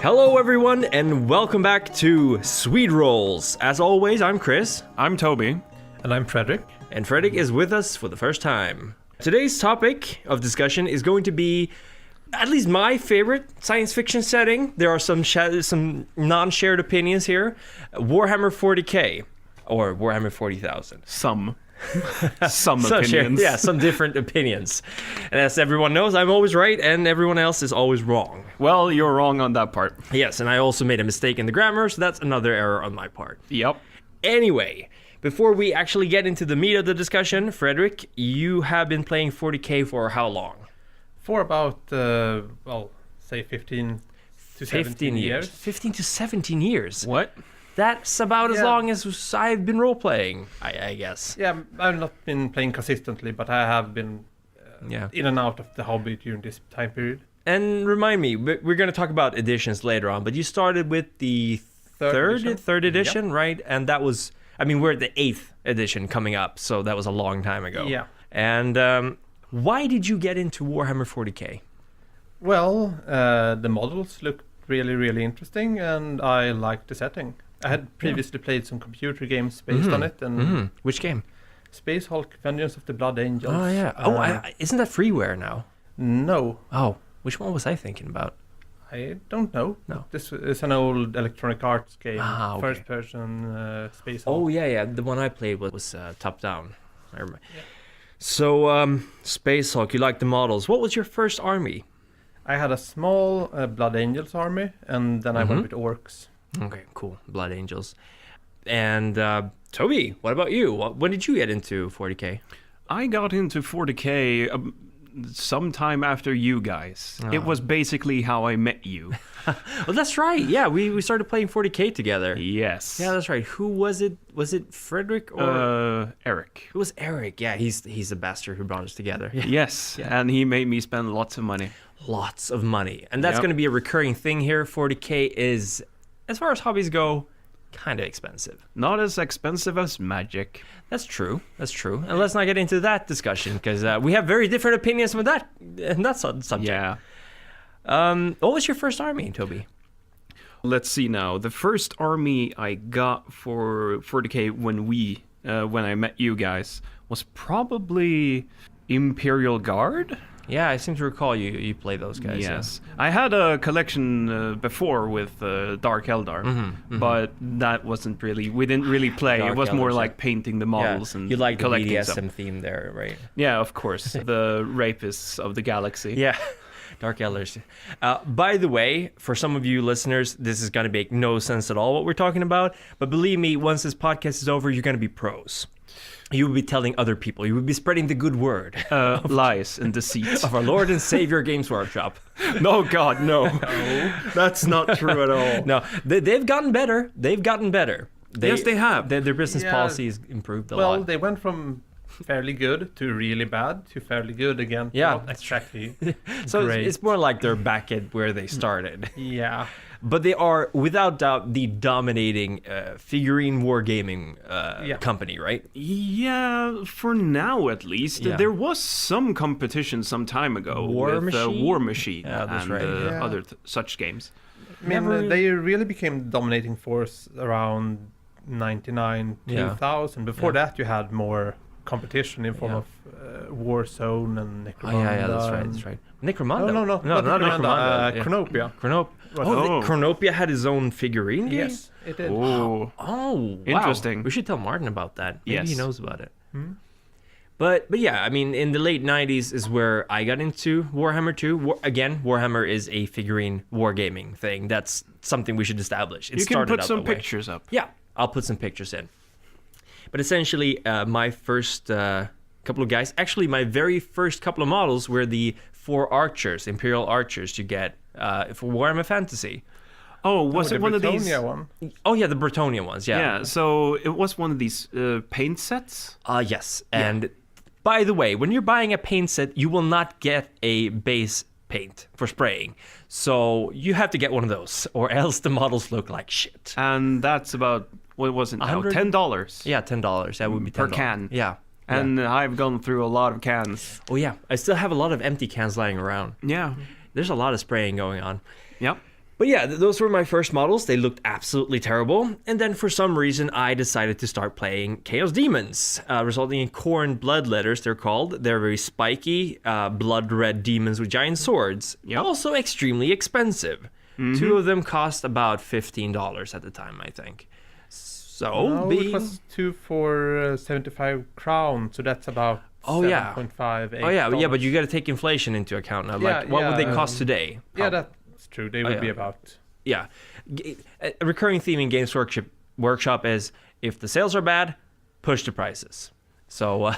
Hello everyone and welcome back to Swede Rolls. As always, I'm Chris. I'm Toby. And I'm Fredrik. And Fredrik is with us for the first time. Today's topic of discussion is going to be at least my favorite science fiction setting. There are some non-shared opinions here. Warhammer 40k or Warhammer 40,000. Some opinions. Some different opinions. And as everyone knows, I'm always right and everyone else is always wrong. Well, you're wrong on that part. Yes, and I also made a mistake in the grammar, so that's another error on my part. Yep. Anyway, before we actually get into the meat of the discussion, Fredrik, you have been playing 40k for how long? For about, say 15 to 17 years. 15 to 17 years? What? That's about as long as I've been role-playing, I guess. Yeah, I've not been playing consistently, but I have been in and out of the hobby during this time period. And remind me, we're going to talk about editions later on, but you started with the third edition, right? And that was, we're at the 8th edition coming up, so that was a long time ago. Yeah. And why did you get into Warhammer 40k? Well, the models looked really, really interesting, and I liked the setting. I had previously played some computer games based on it. And Which game? Space Hulk, Vengeance of the Blood Angels. Oh, yeah. Isn't that freeware now? No. Oh, which one was I thinking about? I don't know. No. This is an old Electronic Arts game. Okay. First person Space Hulk. Oh, yeah. The one I played was top-down. I remember. Yeah. So, Space Hulk, you like the models. What was your first army? I had a small Blood Angels army, and then I went with orcs. Okay, cool. Blood Angels. And Toby, what about you? When did you get into 40k? I got into 40k sometime after you guys. Oh. It was basically how I met you. Well, that's right. Yeah, we started playing 40k together. Yes. Yeah, that's right. Who was it? Was it Fredrik or Eric? It was Eric. Yeah, he's the bastard who brought us together. Yeah. Yes, Yeah. and he made me spend lots of money. Lots of money. And that's going to be a recurring thing here. 40k is, as far as hobbies go, kind of expensive. Not as expensive as magic. That's true. And let's not get into that discussion because we have very different opinions on that subject. Yeah. What was your first army, Toby? Let's see now. The first army I got for 40k when I met you guys was probably Imperial Guard. Yeah, I seem to recall you play those guys. Yes. Yeah. I had a collection before with Dark Eldar, but that wasn't really, we didn't really play. Dark it was more Eldars, like painting the models and you like the collecting BDSM stuff. theme there, right? Yeah, of course. The rapists of the galaxy. Yeah. Dark Eldars. By the way, for some of you listeners, this is going to make no sense at all what we're talking about. But believe me, once this podcast is over, you're going to be pros. You will be telling other people. You will be spreading the good word. Lies and deceit. Of our Lord and Savior Games Workshop. No, God, no. That's not true at all. No, they've gotten better. Yes, they have. Their business policy has improved a lot. Well, they went from fairly good to really bad to fairly good again. Yeah. Not exactly. So great. it's more like they're back at where they started. Yeah. But they are, without doubt, the dominating figurine wargaming company, right? Yeah, for now at least. Yeah. There was some competition some time ago War with Machine? War Machine Yeah, that's and right. other such games. I mean, they really became the dominating force around 99, 2000. Before that, you had more competition in form of Warzone and Necromunda. Oh, yeah, that's right. Necromunda? No, not Necromunda. Chronopia. Chronopia. Chronopia had his own figurine game? Yes, it did. Oh, wow. Interesting. We should tell Martin about that. Maybe he Yes. knows about it. But yeah, in the late 90s is where I got into Warhammer 2. Again, Warhammer is a figurine wargaming thing. That's something we should establish. you can put some pictures up. Yeah, I'll put some pictures in. But essentially, my first couple of guys, actually my very first couple of models were the 4 archers, Imperial archers you get for Warhammer Fantasy. Oh, was it one of these? One? Oh yeah, the Bretonia ones, yeah. Yeah, so it was one of these paint sets? Yes, and by the way, when you're buying a paint set, you will not get a base paint for spraying. So you have to get one of those, or else the models look like shit. And that's about, what was it now? $10? Yeah, $10. That would be $10. Per can. Yeah. And I've gone through a lot of cans. Oh yeah, I still have a lot of empty cans lying around. Yeah. There's a lot of spraying going on. Yep. But yeah, those were my first models. They looked absolutely terrible. And then for some reason, I decided to start playing Chaos Demons, resulting in Khorne Bloodletters, they're called. They're very spiky, blood red demons with giant swords. Yep. Also extremely expensive. 2 of them cost about $15 at the time, I think. So, No, it was 2 for 75 crowns, so that's about 7.5, 8 Oh yeah, but you got to take inflation into account now. Like, what would they cost today? Yeah, that's true. They would be about... Yeah. A recurring theme in Games Workshop is, if the sales are bad, push the prices. So,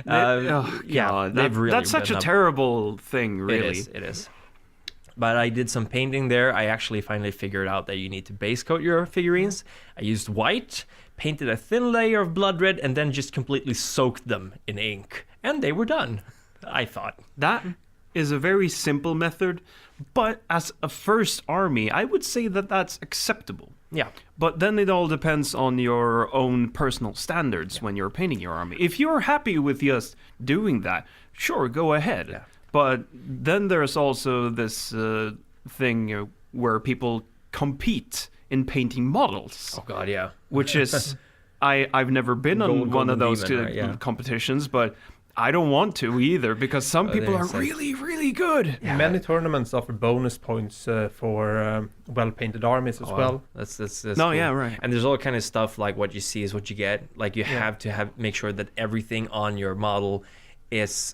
that's such a terrible thing, really. It is. But I did some painting there. I actually finally figured out that you need to base coat your figurines. I used white, painted a thin layer of blood red, and then just completely soaked them in ink. And they were done, I thought. That is a very simple method, but as a first army, I would say that that's acceptable. Yeah. But then it all depends on your own personal standards when you're painting your army. If you're happy with just doing that, sure, go ahead. Yeah. But then there's also this thing where people compete in painting models. Oh God, yeah. Which is, I've never been on one of those competitions, but I don't want to either, because some people are really, really good. Yeah. Many tournaments offer bonus points for well-painted armies as well. That's no, cool. Yeah, right. And there's all kind of stuff like what you see is what you get. Like you have to make sure that everything on your model is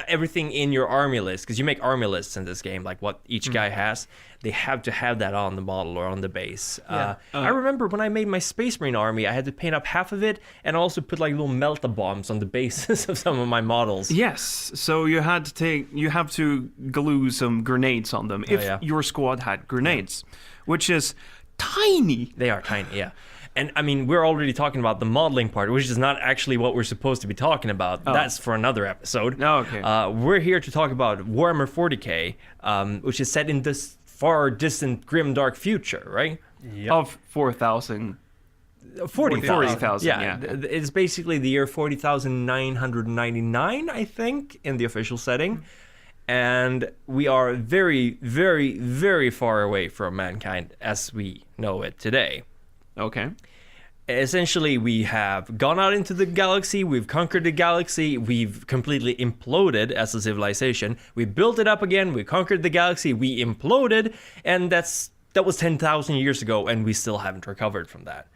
everything in your army list, because you make army lists in this game, like what each guy has. They have to have that on the model or on the base. I remember when I made my Space Marine army, I had to paint up half of it and also put like little melta bombs on the bases of some of my models. Yes, so you have to glue some grenades on them if your squad had grenades, which is tiny. They are tiny, yeah. And I mean, we're already talking about the modeling part, which is not actually what we're supposed to be talking about. Oh. That's for another episode. Oh, okay. We're here to talk about Warhammer 40k, which is set in this far distant, grim, dark future, right? Yep. Of 40,000. Yeah. It's basically the year 40,999, I think, in the official setting. And we are very, very, very far away from mankind as we know it today. Okay. Essentially, we have gone out into the galaxy, we've conquered the galaxy, we've completely imploded as a civilization. We built it up again, we conquered the galaxy, we imploded, and that was 10,000 years ago, and we still haven't recovered from that.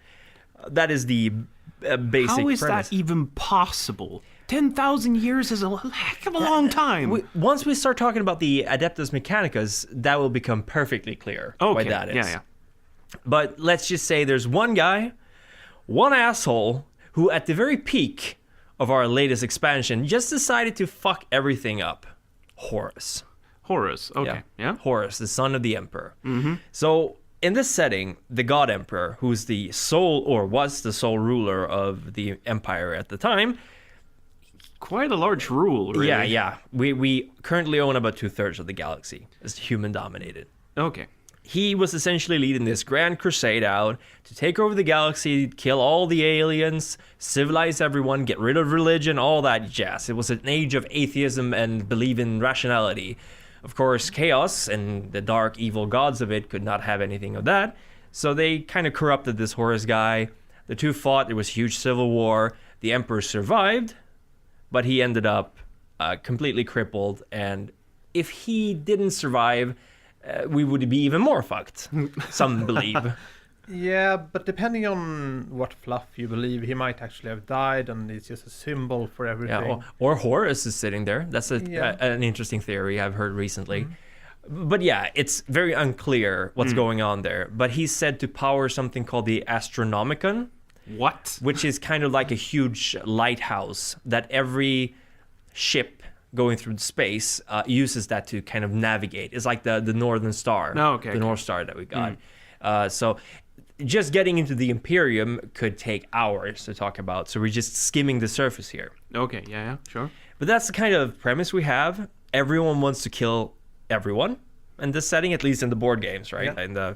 That is the basic How is premise. that even possible? 10,000 years is a heck of a long time. Once we start talking about the Adeptus Mechanicus, that will become perfectly clear why that is. Yeah. But let's just say there's one guy, one asshole, who at the very peak of our latest expansion just decided to fuck everything up. Horus. Okay. Yeah. Horus, the son of the Emperor. Mm-hmm. So in this setting, the God Emperor, who's the sole, or was the sole ruler of the Empire at the time. Quite a large rule, really. Yeah. We currently own about 2/3 of the galaxy. It's human-dominated. Okay. He was essentially leading this grand crusade out to take over the galaxy, kill all the aliens, civilize everyone, get rid of religion, all that jazz. It was an age of atheism and believe in rationality. Of course, chaos and the dark, evil gods of it could not have anything of that. So they kind of corrupted this Horus guy. The two fought. There was a huge civil war. The Emperor survived, but he ended up completely crippled. And if he didn't survive, we would be even more fucked, some believe. Yeah, but depending on what fluff you believe, he might actually have died, and it's just a symbol for everything. Yeah, or Horus is sitting there. That's an interesting theory I've heard recently. Mm-hmm. But yeah, it's very unclear what's going on there. But he's said to power something called the Astronomicon. What? Which is kind of like a huge lighthouse that every ship going through space uses that to kind of navigate. It's like the Northern Star. The North Star that we got. So just getting into the Imperium could take hours to talk about. So we're just skimming the surface here. Okay, yeah, sure. But that's the kind of premise we have. Everyone wants to kill everyone in this setting, at least in the board games, right? Yeah.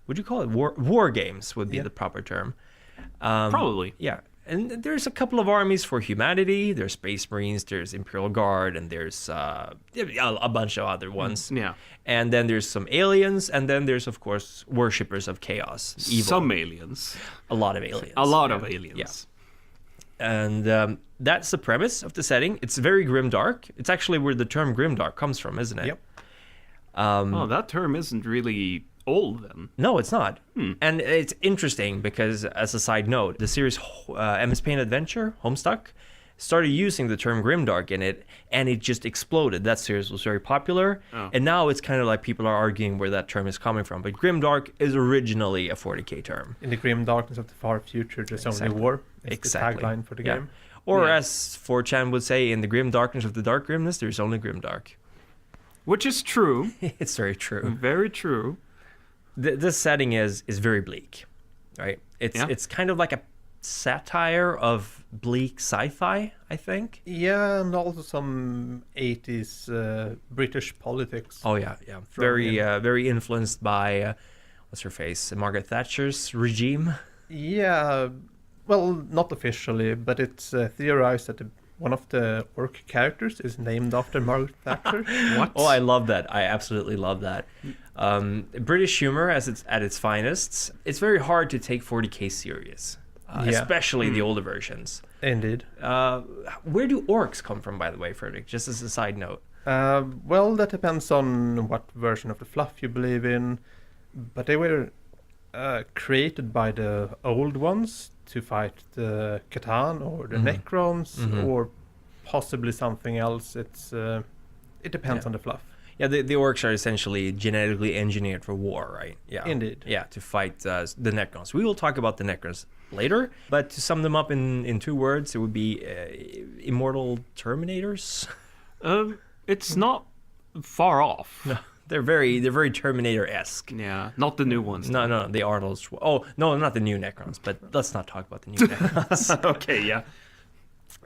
Would you call it war games would be the proper term. Probably. Yeah. And there's a couple of armies for humanity. There's Space Marines, there's Imperial Guard, and there's a bunch of other ones. Yeah. And then there's some aliens, and then there's, of course, worshippers of chaos. Evil. Some aliens. A lot of aliens. A lot of aliens. Yeah. And that's the premise of the setting. It's very grimdark. It's actually where the term grimdark comes from, isn't it? Yep. That term isn't really old then. No, it's not. And it's interesting because, as a side note, the series MS Paint Adventure, Homestuck, started using the term grimdark in it, and it just exploded. That series was very popular, and now it's kind of like people are arguing where that term is coming from. But grimdark is originally a 40k term. In the grim darkness of the far future, there's only war. It's the tagline for the game. Or as 4chan would say, in the grim darkness of the dark grimness, there's only grimdark. Which is true. It's very true. Very true. This setting is very bleak, right? It's kind of like a satire of bleak sci-fi, I think. Yeah, and also some 80s British politics. Oh yeah. Very influenced by what's her face, Margaret Thatcher's regime. Yeah, well, not officially, but it's theorized that one of the orc characters is named after Margaret Thatcher. What? Oh, I love that. I absolutely love that. British humor at its finest. It's very hard to take 40k serious, especially the older versions. Indeed. Where do orcs come from, by the way, Fredrik? Just as a side note. Well, that depends on what version of the fluff you believe in, but they were created by the old ones to fight the Catan or the Necrons or possibly something else. It depends on the fluff. Yeah, the orcs are essentially genetically engineered for war, right? Yeah, indeed. Yeah, to fight the Necrons. We will talk about the Necrons later, but to sum them up in 2 words, it would be immortal Terminators. It's not far off. No. They're very Terminator-esque. Yeah, not the new ones. No, the Arnolds. Oh, no, not the new Necrons. But let's not talk about the new Necrons. Okay, yeah.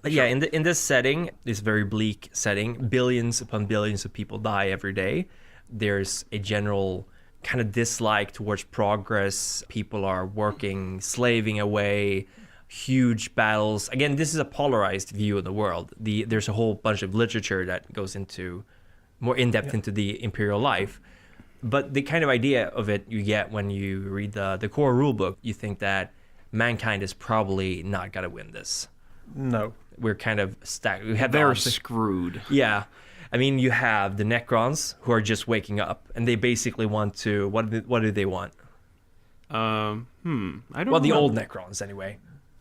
But yeah, in this setting, this very bleak setting, billions upon billions of people die every day. There's a general kind of dislike towards progress. People are working, slaving away, huge battles. Again, this is a polarized view of the world. There's a whole bunch of literature that goes into more in-depth into the Imperial life. But the kind of idea of it you get when you read the core rulebook, you think that mankind is probably not going to win this. No. We're kind of stacked. They're screwed. Yeah. I mean, you have the Necrons who are just waking up, and they basically want to... What do they want? I don't know. Well, the old Necrons, anyway.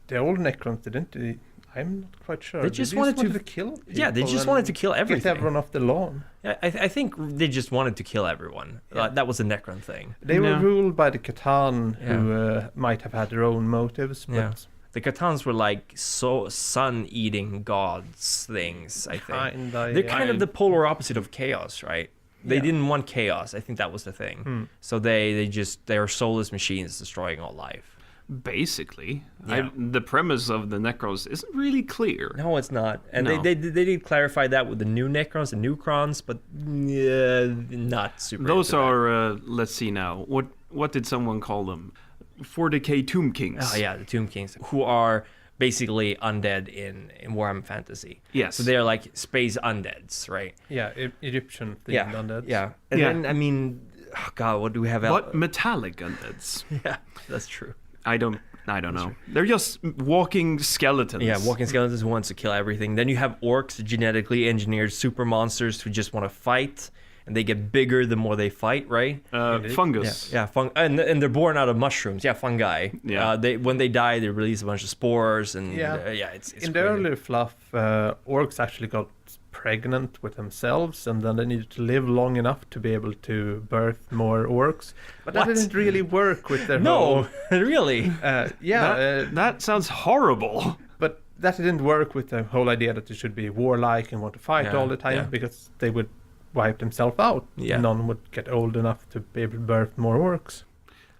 The old Necrons didn't... I'm not quite sure. They just wanted to kill people. Yeah, they just wanted to kill everything. Get everyone off the lawn. Yeah, I think they just wanted to kill everyone. Yeah. That was a Necron thing. They were ruled by the Catan, who might have had their own motives. But the Catans were like sun-eating gods things, I think. They're kind of the polar opposite of chaos, right? They didn't want chaos. I think that was the thing. So they are soulless machines destroying all life. Basically, the premise of the Necrons isn't really clear. No, it's not. And they did clarify that with the new Necrons and Necrons, but not super. Those are let's see now. What did someone call them? 40k Tomb Kings. Oh yeah, the Tomb Kings, who are basically undead in Warhammer Fantasy. Yes. So they're like space undeads, right? Yeah, Egyptian themed undeads. Yeah. And then, I mean, oh God, what do we have? What metallic undeads? Yeah, that's true. I don't know. They're just walking skeletons. Yeah, walking skeletons who wants to kill everything. Then you have orcs, genetically engineered super monsters who just want to fight, and they get bigger the more they fight, right? Fungus. Yeah, and they're born out of mushrooms. Yeah, fungi. Yeah. When they die, they release a bunch of spores, and it's in crazy. the earlier fluff, orcs actually got pregnant with themselves, and then they needed to live long enough to be able to birth more orcs. But that didn't really work with their whole... really? That sounds horrible. But that didn't work with the whole idea that they should be warlike and want to fight all the time, because they would wipe themselves out. Yeah. None would get old enough to be able to birth more orcs.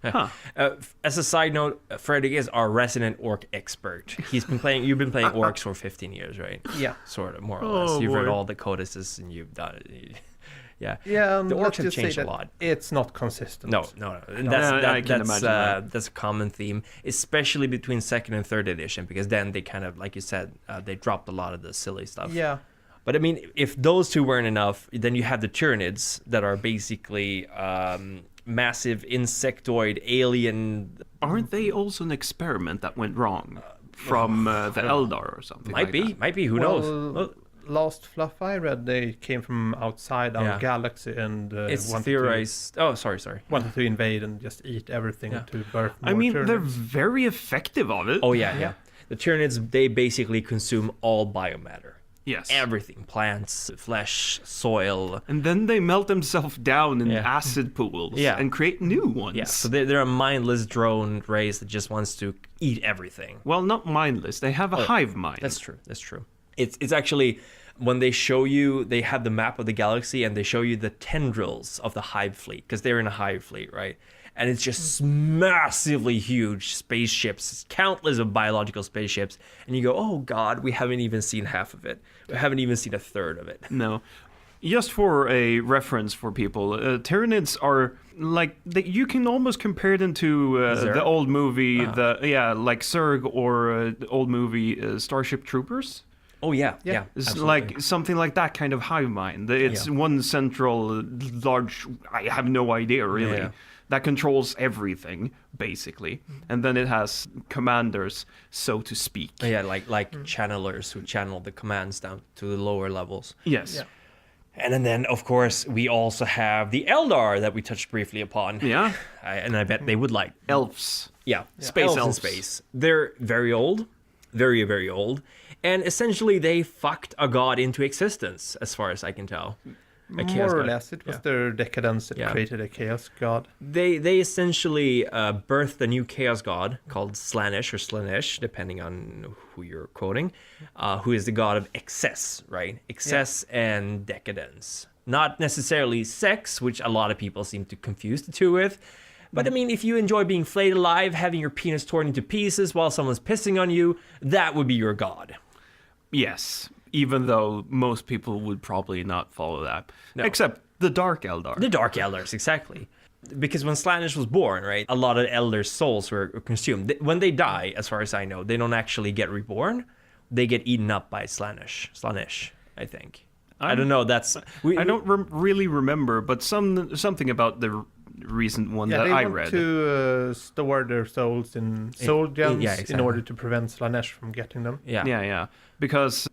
Huh. As a side note, Fredrik is our resident orc expert. You've been playing orcs for 15 years, right? Yeah. Sort of, more or less. You've read all the codices and you've done it. Yeah. Yeah, and The let's orcs have just say changed a that lot. It's not consistent. No. And I can imagine that. that's a common theme, especially between second and third edition, because then they kind of, like you said, they dropped a lot of the silly stuff. Yeah. But I mean, if those two weren't enough, then you have the Tyranids that are basically massive insectoid alien. Aren't they also an experiment that went wrong from the Eldar or something? Might like be. Who knows? Well, Last fluff I read, they came from outside our galaxy and it's wanted theorized. Oh, sorry. wanted to invade and just eat everything to birth more I mean, Tyranids. they're very effective of it. Oh yeah. The Tyranids, they basically consume all biomatter. Yes. Everything, plants, flesh, soil. And then they melt themselves down in acid pools and create new ones. Yeah, so they're a mindless drone race that just wants to eat everything. Well, not mindless. They have a hive mind. That's true. It's actually, when they show you, they have the map of the galaxy and they show you the tendrils of the hive fleet, because they're in a hive fleet, right? And it's just massively huge spaceships, countless of biological spaceships. And you go, oh God, we haven't even seen half of it. We haven't even seen a third of it. No. Just for a reference for people, Tyranids are like, you can almost compare them to the old movie, like Zerg, or the old movie Starship Troopers. Oh yeah. It's absolutely. like something like that kind of hive mind. It's one central large, I have no idea really, that controls everything basically, and then it has commanders, so to speak. Yeah, like channelers who channel the commands down to the lower levels. Yes. Yeah. And then of course we also have the Eldar that we touched briefly upon. Yeah. And I bet they would like Elves. Yeah, Space elves in elves. space. They're very old, very, very old. And essentially they fucked a god into existence, as far as I can tell. A chaos More or god. less, it was their decadence that created a chaos god. They essentially birthed a new chaos god called Slaanesh or Slaanesh, depending on who you're quoting, who is the god of excess, right? Excess and decadence. Not necessarily sex, which a lot of people seem to confuse the two with. But I mean, if you enjoy being flayed alive, having your penis torn into pieces while someone's pissing on you, that would be your god. Yes. Even though most people would probably not follow that. No. Except the Dark Eldar. The Dark Eldars, exactly. Because when Slaanesh was born, right, a lot of Elders' souls were consumed. When they die, as far as I know, they don't actually get reborn. They get eaten up by Slaanesh, I think. I don't know. I don't really remember, but something about the recent one that I read. They want to store their souls in soul gems in order to prevent Slaanesh from getting them. Yeah. Because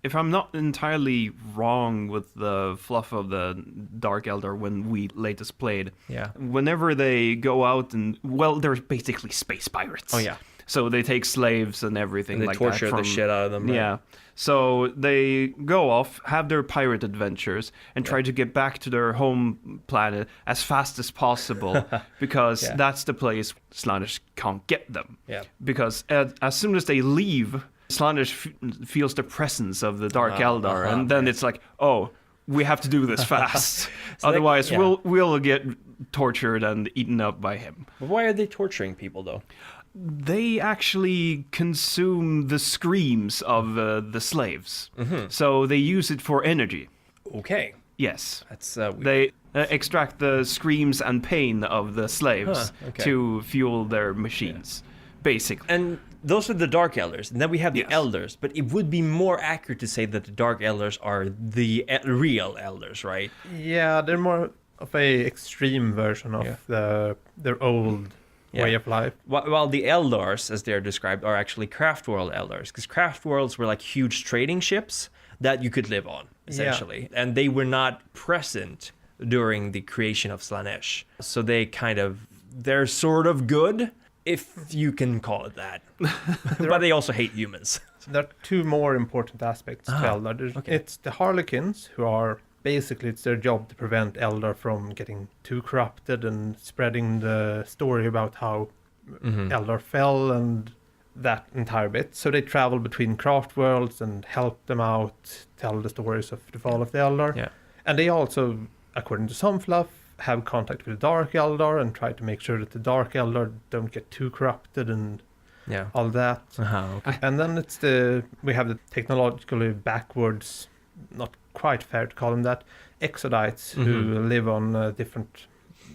if I'm not entirely wrong with the fluff of the Dark Eldar when we latest played, whenever they go out and, well, they're basically space pirates. Oh, yeah. So they take slaves and everything And they like torture that. the shit out of them. Right? Yeah. So they go off, have their pirate adventures, and try to get back to their home planet as fast as possible, because that's the place Slaanesh can't get them. Yeah. Because as soon as they leave, Slaanesh feels the presence of the Dark Eldar, and then it's like, oh, we have to do this fast. Otherwise, we'll get tortured and eaten up by him. But why are they torturing people, though? They actually consume the screams of the slaves. So they use it for energy. Okay. Yes. That's weird. They extract the screams and pain of the slaves to fuel their machines, basically. And those are the Dark Elders. And then we have the Elders. But it would be more accurate to say that the Dark Elders are the real Elders, right? Yeah, they're more of a extreme version of their old way of life. While the Eldars, as they're described, are actually craft world Eldars. Because craft worlds were like huge trading ships that you could live on, essentially. And they were not present during the creation of Slaanesh. So they're sort of good, if you can call it that. But they also hate humans. There are two more important aspects to Eldar. It's the Harlequins, who are basically, it's their job to prevent Eldar from getting too corrupted and spreading the story about how Eldar fell and that entire bit. So they travel between craft worlds and help them out, tell the stories of the fall of the Eldar. Yeah. And they also, according to some fluff, have contact with the Dark Eldar and try to make sure that the Dark Eldar don't get too corrupted and all that. Okay. And then we have the technologically backwards, not quite fair to call them that, exodites who live on a different,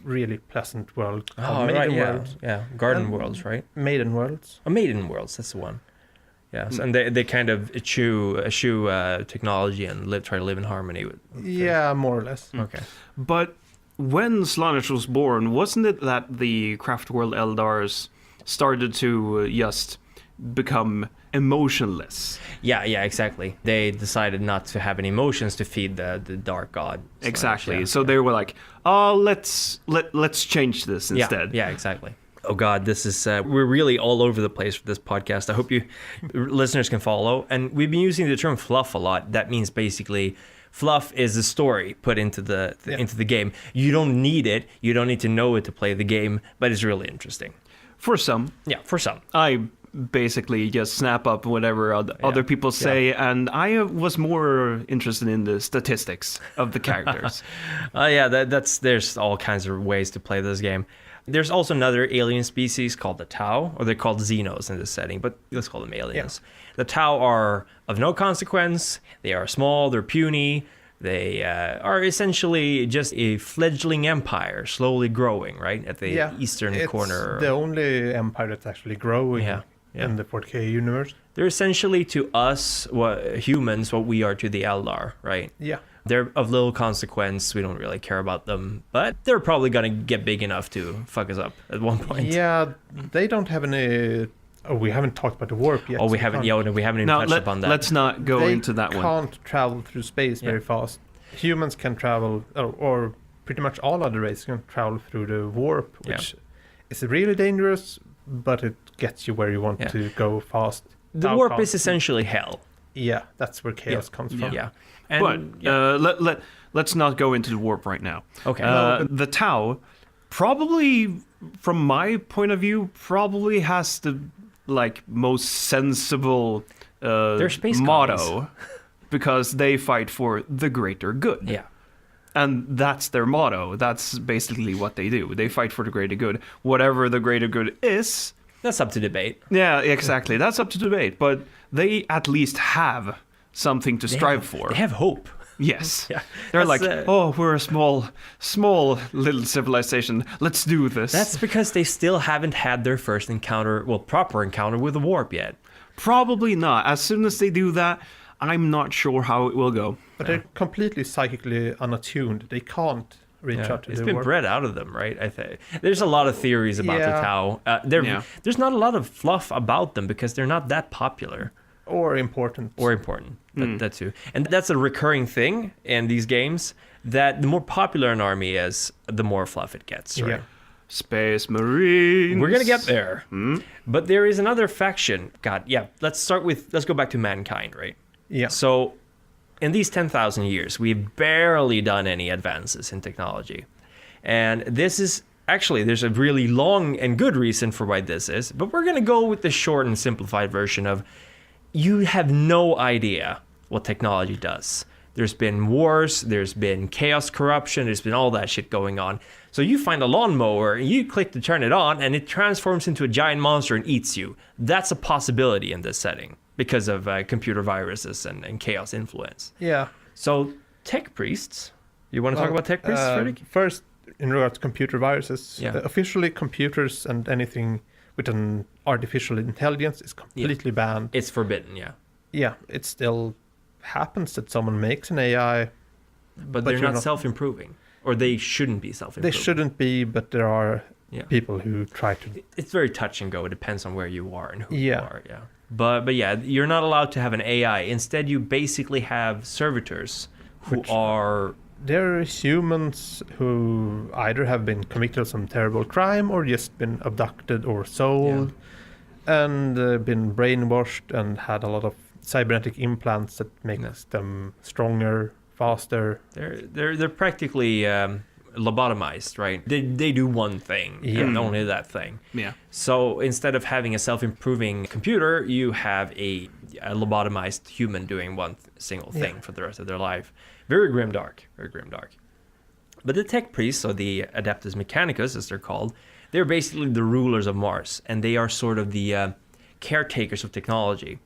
really pleasant world called right, worlds. yeah. Garden And- worlds, right? Maiden worlds. Oh, maiden worlds, that's the one. Yeah, so, and they kind of eschew technology and try to live in harmony with. Yeah, more or less. Okay. But when Slaanesh was born, wasn't it that the craft world Eldars started to just become emotionless? Yeah, exactly. They decided not to have any emotions to feed the dark god. Exactly. Yeah, So they were like, "Oh, let's change this instead." Yeah, exactly. Oh God, this is we're really all over the place for this podcast. I hope you listeners can follow. And we've been using the term fluff a lot. That means basically fluff is the story put into the game. You don't need it. You don't need to know it to play the game, but it's really interesting. For some, Yeah, for some. I basically just snap up whatever other people say, and I was more interested in the statistics of the characters. There's all kinds of ways to play this game. There's also another alien species called the Tau, or they're called Xenos in this setting, but let's call them aliens. Yeah. The Tau are of no consequence. They are small, they're puny. They are essentially just a fledgling empire, slowly growing, right, at the eastern corner. It's the only empire that's actually growing in the 40k universe. They're essentially to us, humans, what we are to the Eldar, right? Yeah. They're of little consequence. We don't really care about them, but they're probably going to get big enough to fuck us up at one point. Yeah, they don't have any... Oh, we haven't talked about the warp yet. Oh, we haven't even touched upon that. Let's not go into that one. They can't travel through space very fast. Humans can travel, or pretty much all other races can travel through the warp, which is really dangerous, but it gets you where you want to go fast. The warp is essentially hell. Yeah, that's where chaos comes from. Yeah. But let's not go into the warp right now. Okay. The Tau, probably, from my point of view, probably has the most sensible They're space motto, commies. because they fight for the greater good. Yeah. And that's their motto. That's basically what they do. They fight for the greater good. Whatever the greater good is. That's up to debate. Yeah, exactly. That's up to debate. But they at least have something to strive for. They have hope. Yes. Yeah. They're That's, like, we're a small little civilization. Let's do this. That's because they still haven't had their first proper encounter with the warp yet. Probably not. As soon as they do that, I'm not sure how it will go. But they're completely psychically unattuned. They can't reach out to It's the been warp. bred out of them, right? I think there's a lot of theories about the Tau. There's not a lot of fluff about them because they're not that popular Or important. That too, and that's a recurring thing in these games. That the more popular an army is, the more fluff it gets. Right? Yeah. Space Marines. We're gonna get there, but there is another faction. Let's go back to mankind, right? Yeah. So, in these 10,000 years, we've barely done any advances in technology. And this is actually, there's a really long and good reason for why this is, but we're going to go with the short and simplified version of you have no idea what technology does. There's been wars, there's been chaos, corruption, there's been all that shit going on. So you find a lawnmower, and you click to turn it on, and it transforms into a giant monster and eats you. That's a possibility in this setting because of computer viruses and chaos influence. Yeah. So tech priests, you want to talk about tech priests, Fredrik? First, in regards to computer viruses, Yeah. Officially computers and anything with an artificial intelligence is completely banned. It's forbidden, yeah. Yeah, it still happens that someone makes an AI. But they're you're not self-improving. Or they shouldn't be self-improving. They shouldn't be, but there are Yeah. people who try to. It's very touch and go. It depends on where you are and who Yeah. you are, yeah. But yeah, you're not allowed to have an AI. Instead, you basically have servitors who are... They're humans who either have been convicted of some terrible crime or just been abducted or sold and been brainwashed and had a lot of cybernetic implants that makes them stronger, faster. They're practically lobotomized, right? They do one thing and only that thing. Yeah. So instead of having a self-improving computer, you have a lobotomized human doing one single thing for the rest of their life. Very grimdark, very grimdark. But the tech priests, or the Adeptus Mechanicus, as they're called, they're basically the rulers of Mars, and they are sort of the caretakers of technology.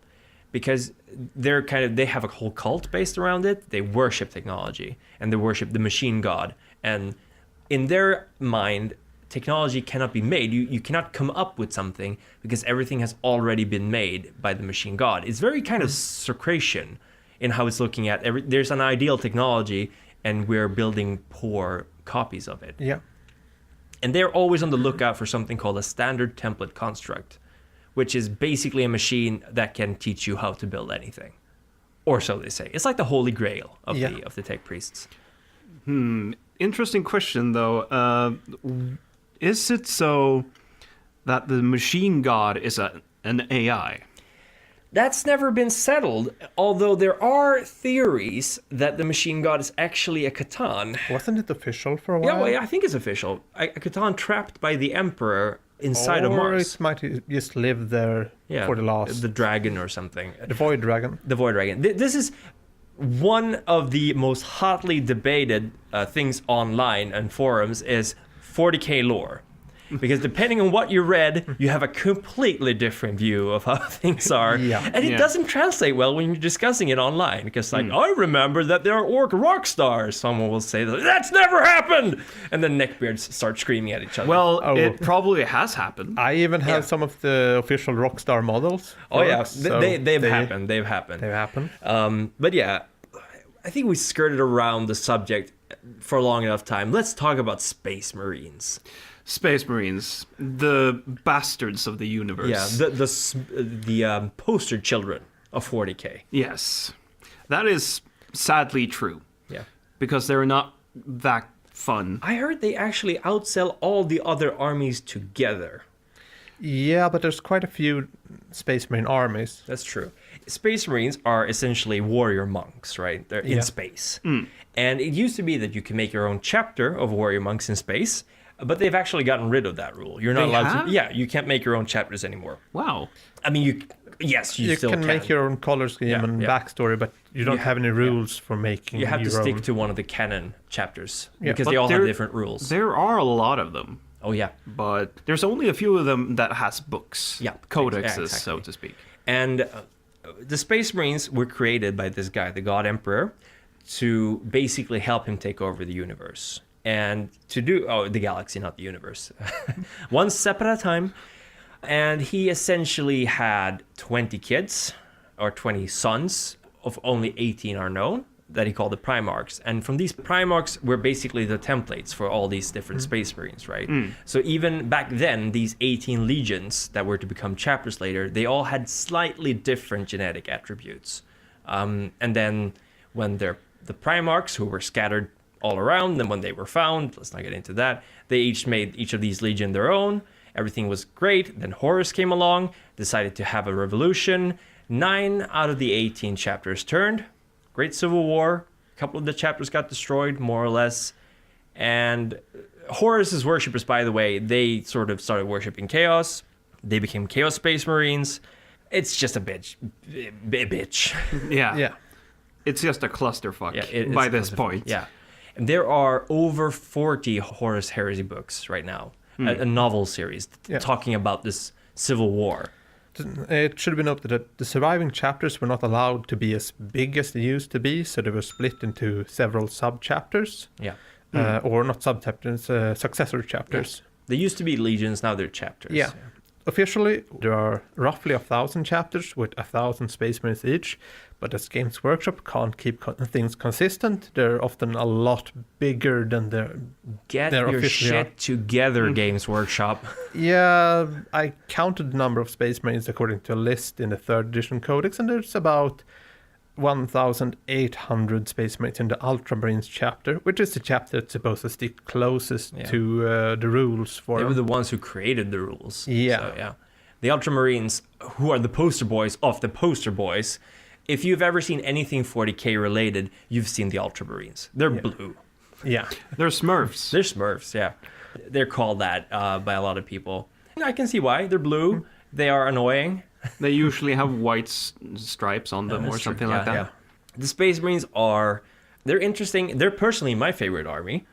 because they have a whole cult based around it. They worship technology and they worship the machine god. And in their mind, technology cannot be made. You cannot come up with something because everything has already been made by the machine god. It's very kind of Socratian in how it's looking at there's an ideal technology and we're building poor copies of it. Yeah. And they're always on the lookout for something called a standard template construct, which is basically a machine that can teach you how to build anything. Or so they say. It's like the holy grail of the tech priests. Interesting question, though. Is it so that the machine god is an AI? That's never been settled, although there are theories that the machine god is actually a Catan. Wasn't it official for a while? Yeah, well, I think it's official. A Catan trapped by the Emperor inside of Mars. Or it might just live there for the last... The dragon or something. The Void Dragon. The Void Dragon. This is one of the most hotly debated things online and forums is 40k lore. Because depending on what you read, you have a completely different view of how things are. And it doesn't translate well when you're discussing it online. Because I remember that there are orc rock stars. Someone will say, that's never happened! And then neckbeards start screaming at each other. Well, it probably has happened. I even have some of the official Rockstar models. They've happened. They've happened. But yeah, I think we skirted around the subject for a long enough time. Let's talk about Space Marines. Space Marines, the bastards of the universe. Yeah, the poster children of 40k. Yes, that is sadly true. Yeah, because they're not that fun. I heard they actually outsell all the other armies together. Yeah, but there's quite a few Space Marine armies. That's true. Space Marines are essentially warrior monks, right? They're in space. And it used to be that you can make your own chapter of warrior monks in space. But they've actually gotten rid of that rule. You're not allowed to. Yeah, you can't make your own chapters anymore. Wow. I mean, you still can make your own color scheme and backstory, but you don't have any rules for making. You have to stick to one of the canon chapters because they all have different rules. There are a lot of them. Oh yeah, but there's only a few of them that has books. Yeah, codexes, so to speak. And the Space Marines were created by this guy, the God Emperor, to basically help him take over the universe. And to do, the galaxy, not the universe, one step at a time. And he essentially had 20 kids, or 20 sons, of only 18 are known, that he called the Primarchs. And from these Primarchs were basically the templates for all these different Space Marines, right? So even back then, these 18 legions that were to become chapters later, they all had slightly different genetic attributes. And then when the Primarchs, who were scattered all around, and when they were found, let's not get into that, they each made each of these legion their own. Everything was great. Then Horus came along, decided to have a revolution. 9 out of the 18 chapters turned. Great civil war. A couple of the chapters got destroyed, more or less. And Horus's worshippers, by the way, they sort of started worshipping chaos. They became Chaos Space Marines. It's just a bitch. Yeah. It's just a clusterfuck by this point. Yeah. And there are over 40 Horus Heresy books right now, a novel series talking about this civil war. It should be noted that the surviving chapters were not allowed to be as big as they used to be, so they were split into several sub-chapters. Yeah. Or not sub-chapters, successor chapters. Yeah. They used to be legions, now they're chapters. Yeah. Officially, there are roughly 1,000 chapters with 1,000 Space Marines each, but as Games Workshop can't keep things consistent, they're often a lot bigger than their your shit together, Games Workshop. Yeah, I counted the number of Space Marines according to a list in the 3rd edition codex, and there's about 1,800 Space Marines in the Ultramarines chapter, which is the chapter that's supposed to stick closest to the rules for They were the ones who created the rules. Yeah. So, yeah. The Ultramarines, who are the poster boys of the poster boys, if you've ever seen anything 40k related, you've seen the Ultramarines. They're blue. Yeah. They're Smurfs. They're Smurfs, yeah. They're called that by a lot of people. I can see why. They're blue. They are annoying. They usually have white stripes on them or something like that. Yeah. The Space Marines they're interesting. They're personally my favorite army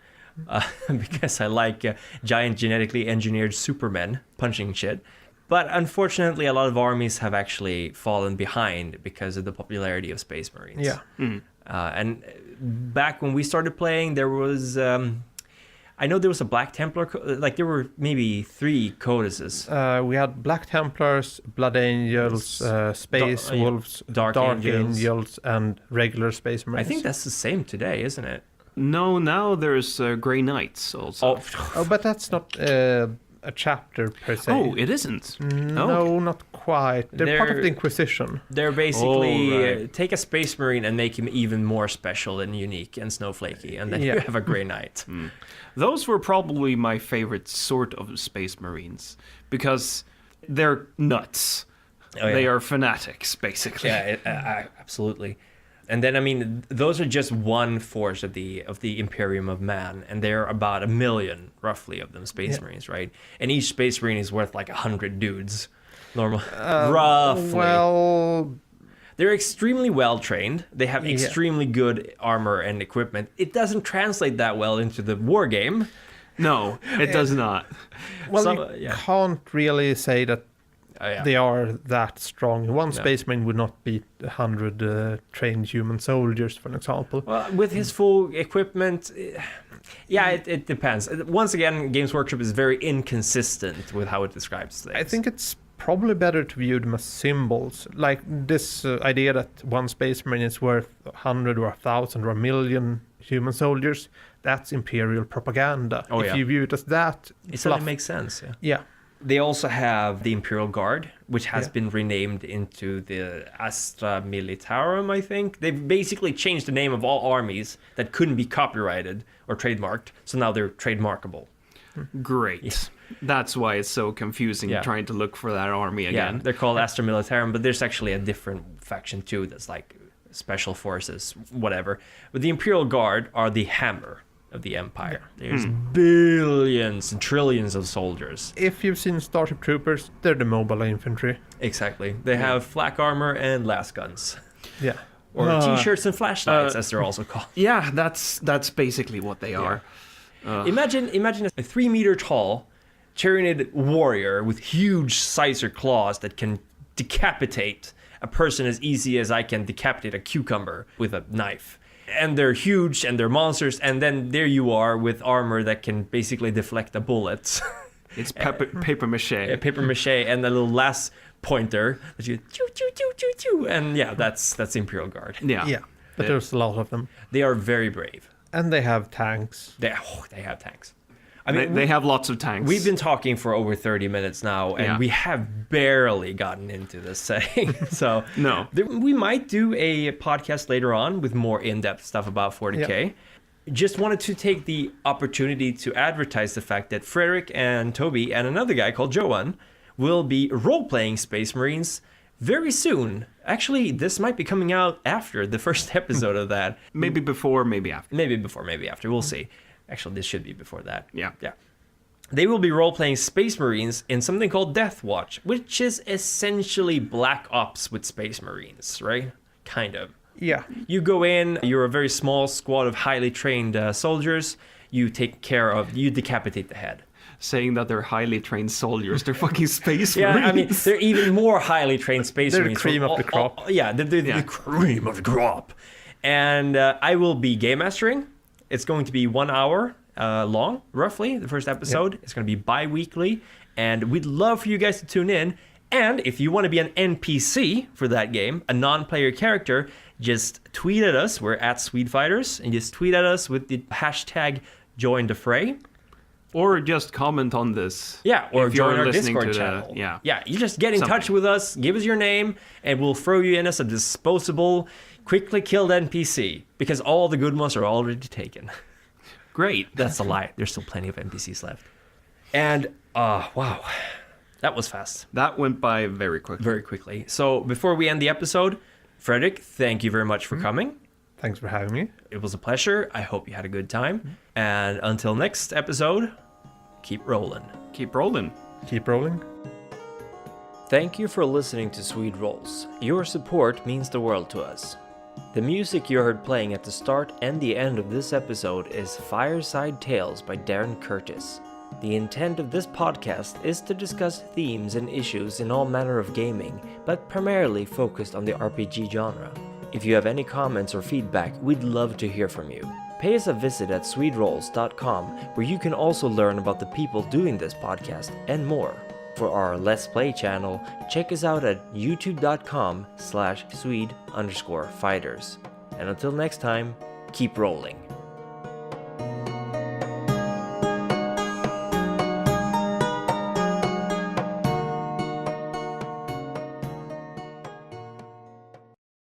because I like giant genetically engineered supermen punching shit. But unfortunately, a lot of armies have actually fallen behind because of the popularity of Space Marines. Yeah. And back when we started playing, there was... I know there was a Black Templar... there were maybe 3 codices. We had Black Templars, Blood Angels, Space Wolves, Dark Angels, and regular Space Marines. I think that's the same today, isn't it? No, now there's Grey Knights also. Oh, but that's not a chapter per se. Oh, it isn't? No, not quite. They're part of the Inquisition. They're basically right. take a Space Marine and make him even more special and unique and snowflakey, and then you have a Grey Knight. Those were probably my favorite sort of Space Marines because they're nuts. Oh, yeah. They are fanatics, basically. Yeah, absolutely. And then, I mean, those are just one force of the Imperium of Man, and there are about 1 million, roughly, of them Space Marines, right? And each Space Marine is worth like 100 dudes, normal, roughly. Well, they're extremely well trained. They have extremely good armor and equipment. It doesn't translate that well into the war game. No, it does not. well, you can't really say that they are that strong. One Space Marine would not beat 100 trained human soldiers, for example. Well, with his full equipment, it depends. Once again, Games Workshop is very inconsistent with how it describes things. I think it's probably better to view them as symbols. Like this idea that one Space Marine is worth 100 or 1,000 or 1 million human soldiers, that's Imperial propaganda. If you view it as that, it suddenly makes sense. Yeah. They also have the Imperial Guard, which has been renamed into the Astra Militarum, I think. They've basically changed the name of all armies that couldn't be copyrighted or trademarked, so now they're trademarkable. Great. Yeah. That's why it's so confusing trying to look for that army again. Yeah, they're called Astra Militarum, but there's actually a different faction too that's like special forces, whatever. But the Imperial Guard are the hammer of the Empire. There's billions and trillions of soldiers. If you've seen Starship Troopers, they're the mobile infantry. Exactly. They have flak armor and las guns. Yeah. Or t-shirts and flashlights, as they're also called. Yeah, that's basically what they are. Imagine a 3-meter tall Tyranid warrior with huge sizer claws that can decapitate a person as easy as I can decapitate a cucumber with a knife. And they're huge and they're monsters, and then there you are with armor that can basically deflect the bullets. It's paper mache. Paper mache and a little las pointer that you choo, and that's Imperial Guard. Yeah, but there's a lot of them. They are very brave. And they have tanks. They have tanks. I mean, they have lots of tanks. We've been talking for over 30 minutes now, and we have barely gotten into this setting. So no, we might do a podcast later on with more in-depth stuff about 40k. Yep. Just wanted to take the opportunity to advertise the fact that Fredrik and Toby and another guy called Johan will be role-playing Space Marines very soon. Actually, this might be coming out after the first episode of that. Maybe before, maybe after. Maybe before, maybe after. We'll see. Actually, this should be before that. Yeah. They will be role-playing Space Marines in something called Death Watch, which is essentially Black Ops with Space Marines, right? Kind of. Yeah. You go in, you're a very small squad of highly trained soldiers. You decapitate the head. Saying that they're highly trained soldiers, they're fucking Space Marines. Yeah, I mean, they're even more highly trained Space Marines. They're the cream of the crop. They're the cream of the crop. And I will be game mastering. It's going to be 1 hour long, roughly, the first episode. Yep. It's going to be bi-weekly, and we'd love for you guys to tune in. And if you want to be an NPC for that game, a non-player character, just tweet at us. We're at Swede Fighters, and just tweet at us with the hashtag Join the Fray. Or just comment on this. Yeah, or join our Discord channel. Yeah, you just get in touch with us, give us your name, and we'll throw you in as a disposable, quickly killed NPC, because all the good ones are already taken. Great. That's a lie. There's still plenty of NPCs left. And, wow, that was fast. That went by very quickly. Very quickly. So before we end the episode, Fredrik, thank you very much for coming. Thanks for having me. It was a pleasure. I hope you had a good time. And until next episode, keep rolling. Keep rolling. Keep rolling. Thank you for listening to Swede Rolls. Your support means the world to us. The music you heard playing at the start and the end of this episode is Fireside Tales by Darren Curtis. The intent of this podcast is to discuss themes and issues in all manner of gaming, but primarily focused on the RPG genre. If you have any comments or feedback, we'd love to hear from you. Pay us a visit at swederolls.com, where you can also learn about the people doing this podcast and more. For our Let's Play channel, check us out at youtube.com/Swede_fighters. And until next time, keep rolling.